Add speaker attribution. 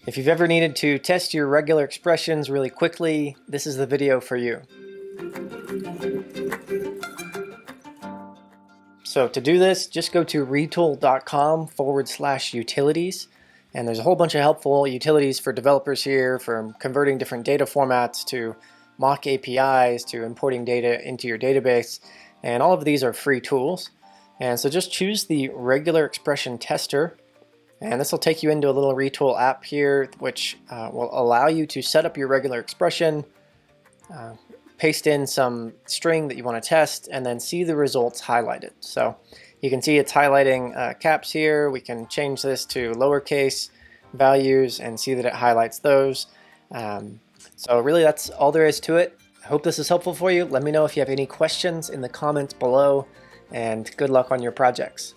Speaker 1: If you've ever needed to test your regular expressions really quickly, this is the video for you. So to do this, just go to retool.com/utilities, and there's a whole bunch of helpful utilities for developers here, from converting different data formats to mock APIs to importing data into your database, and all of these are free tools. And so just choose the regular expression tester, and this will take you into a little Retool app here, which will allow you to set up your regular expression, paste in some string that you want to test, and then see the results highlighted. So you can see it's highlighting caps here. We can change this to lowercase values and see that it highlights those. So really that's all there is to it. I hope this is helpful for you. Let me know if you have any questions in the comments below, and good luck on your projects.